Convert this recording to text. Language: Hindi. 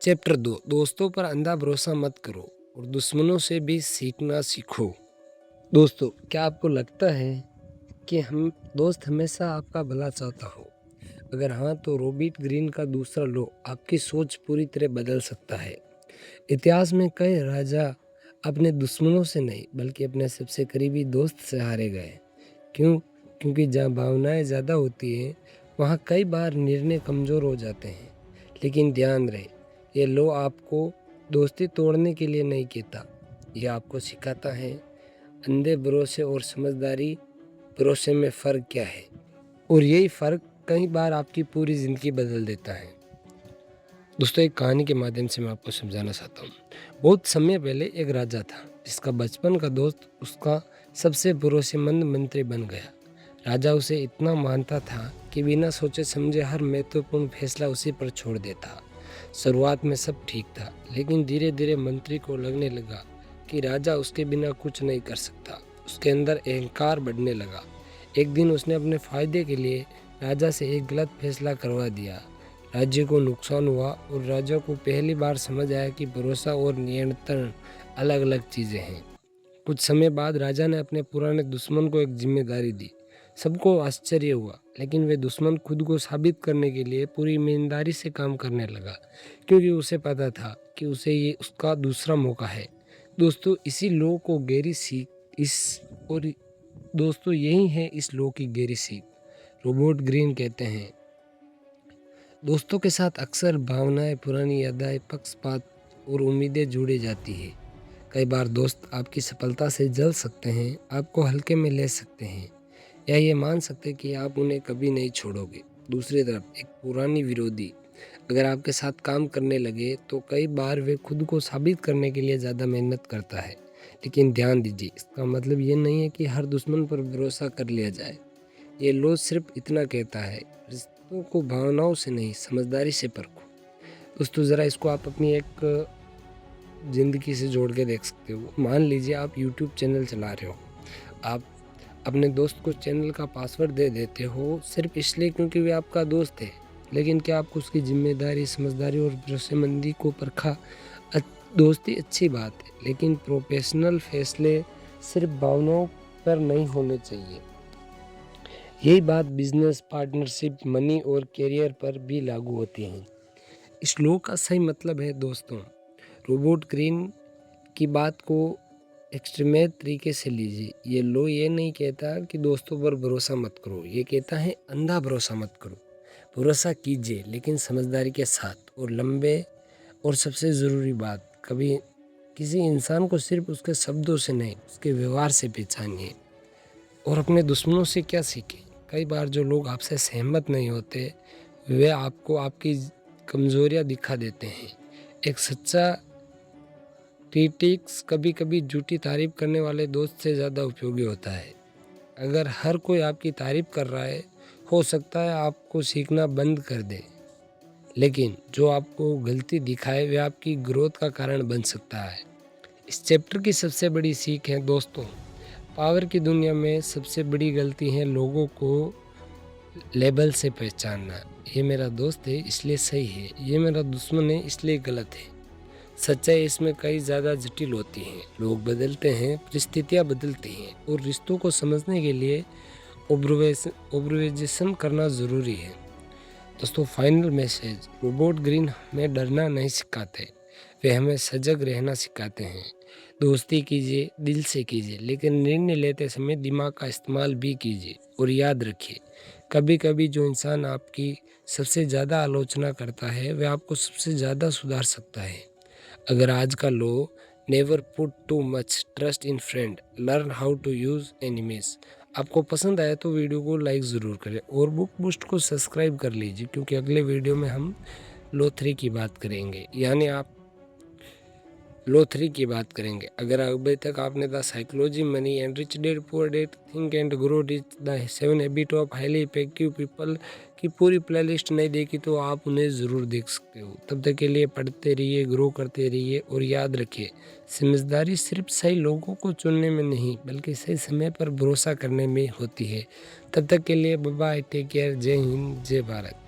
चैप्टर 2 दोस्तों पर अंधा भरोसा मत करो और दुश्मनों से भी सीखना सीखो। दोस्तों, क्या आपको लगता है कि हम दोस्त हमेशा आपका भला चाहता हो? अगर हाँ, तो रॉबर्ट ग्रीन का दूसरा लॉ आपकी सोच पूरी तरह बदल सकता है। इतिहास में कई राजा अपने दुश्मनों से नहीं बल्कि अपने सबसे करीबी दोस्त से हारे गए। क्यों? क्योंकि जहाँ भावनाएं ज़्यादा होती हैं वहाँ कई बार निर्णय कमज़ोर हो जाते हैं। लेकिन ध्यान रहे, ये लो आपको दोस्ती तोड़ने के लिए नहीं कहता। यह आपको सिखाता है अंधे भरोसे और समझदारी भरोसे में फ़र्क क्या है, और यही फ़र्क कई बार आपकी पूरी ज़िंदगी बदल देता है। दोस्तों, एक कहानी के माध्यम से मैं आपको समझाना चाहता हूँ। बहुत समय पहले एक राजा था जिसका बचपन का दोस्त उसका सबसे भरोसेमंद मंत्री बन गया। राजा उसे इतना मानता था कि बिना सोचे समझे हर महत्वपूर्ण फैसला उसी पर छोड़ देता। शुरुआत में सब ठीक था, लेकिन धीरे धीरे मंत्री को लगने लगा कि राजा उसके बिना कुछ नहीं कर सकता। उसके अंदर अहंकार बढ़ने लगा। एक दिन उसने अपने फायदे के लिए राजा से एक गलत फैसला करवा दिया। राज्य को नुकसान हुआ और राजा को पहली बार समझ आया कि भरोसा और नियंत्रण अलग अलग चीज़ें हैं। कुछ समय बाद राजा ने अपने पुराने दुश्मन को एक जिम्मेदारी दी। सबको आश्चर्य हुआ, लेकिन वे दुश्मन खुद को साबित करने के लिए पूरी ईमानदारी से काम करने लगा, क्योंकि उसे पता था कि उसे ये उसका दूसरा मौका है। दोस्तों, इसी लो को गहरी सीख इस और दोस्तों यही है इस लो की गहरी सीख। रॉबर्ट ग्रीन कहते हैं, दोस्तों के साथ अक्सर भावनाएं, पुरानी यादें, पक्षपात और उम्मीदें जुड़ी जाती है। कई बार दोस्त आपकी सफलता से जल सकते हैं, आपको हल्के में ले सकते हैं, या ये मान सकते हैं कि आप उन्हें कभी नहीं छोड़ोगे। दूसरी तरफ एक पुरानी विरोधी अगर आपके साथ काम करने लगे तो कई बार वे खुद को साबित करने के लिए ज़्यादा मेहनत करता है। लेकिन ध्यान दीजिए, इसका मतलब ये नहीं है कि हर दुश्मन पर भरोसा कर लिया जाए। ये लो सिर्फ इतना कहता है, रिश्तों को भावनाओं से नहीं समझदारी से परखो। दोस्तों, ज़रा इसको आप अपनी एक ज़िंदगी से जोड़ के देख सकते हो। मान लीजिए आप यूट्यूब चैनल चला रहे हो, आप अपने दोस्त को चैनल का पासवर्ड दे देते हो सिर्फ इसलिए क्योंकि वे आपका दोस्त है। लेकिन क्या आपको उसकी जिम्मेदारी, समझदारी और भरोसेमंदी को परखा? दोस्ती अच्छी बात है, लेकिन प्रोफेशनल फैसले सिर्फ भावनाओं पर नहीं होने चाहिए। यही बात बिजनेस, पार्टनरशिप, मनी और करियर पर भी लागू होती है। इस लो का सही मतलब है दोस्तों, रॉबर्ट ग्रीन की बात को एक्सट्रीमेट तरीके से लीजिए। ये लो ये नहीं कहता कि दोस्तों पर भरोसा मत करो, ये कहता है अंधा भरोसा मत करो। भरोसा कीजिए, लेकिन समझदारी के साथ और लंबे। और सबसे ज़रूरी बात, कभी किसी इंसान को सिर्फ उसके शब्दों से नहीं, उसके व्यवहार से पहचानिए। और अपने दुश्मनों से क्या सीखें? कई बार जो लोग आपसे सहमत नहीं होते वे आपको आपकी कमज़ोरियाँ दिखा देते हैं। एक सच्चा क्रिटिक्स कभी कभी झूठी तारीफ करने वाले दोस्त से ज़्यादा उपयोगी होता है। अगर हर कोई आपकी तारीफ कर रहा है, हो सकता है आपको सीखना बंद कर दे, लेकिन जो आपको गलती दिखाए वे आपकी ग्रोथ का कारण बन सकता है। इस चैप्टर की सबसे बड़ी सीख है दोस्तों, पावर की दुनिया में सबसे बड़ी गलती है लोगों को लेबल से पहचानना। ये मेरा दोस्त है इसलिए सही है, ये मेरा दुश्मन है इसलिए गलत है। सच्चाई इसमें कई ज़्यादा जटिल होती है। लोग बदलते हैं, परिस्थितियाँ बदलती हैं, और रिश्तों को समझने के लिए ऑब्जर्वेशन करना ज़रूरी है। दोस्तों, फाइनल मैसेज, रॉबर्ट ग्रीन हमें डरना नहीं सिखाते, वे हमें सजग रहना सिखाते हैं। दोस्ती कीजिए, दिल से कीजिए, लेकिन निर्णय लेते समय दिमाग का इस्तेमाल भी कीजिए। और याद रखिए, कभी कभी जो इंसान आपकी सबसे ज़्यादा आलोचना करता है वह आपको सबसे ज़्यादा सुधार सकता है। अगर आज का law, never put too much trust in friend, learn how to use enemies, आपको पसंद आया तो वीडियो को लाइक ज़रूर करें और बुक बूस्ट को सब्सक्राइब कर लीजिए, क्योंकि अगले वीडियो में हम लो 3 की बात करेंगे, यानी आप लो 3 की बात करेंगे। अगर अभी तक आपने the psychology, money and rich dad poor dad, think and grow rich, the 7 habit of highly effective people की पूरी प्लेलिस्ट नहीं देखी तो आप उन्हें ज़रूर देख सकते हो। तब तक के लिए पढ़ते रहिए, ग्रो करते रहिए, और याद रखिए, समझदारी सिर्फ सही लोगों को चुनने में नहीं बल्कि सही समय पर भरोसा करने में होती है। तब तक के लिए बाय बाय, टेक केयर, जय हिंद, जय भारत।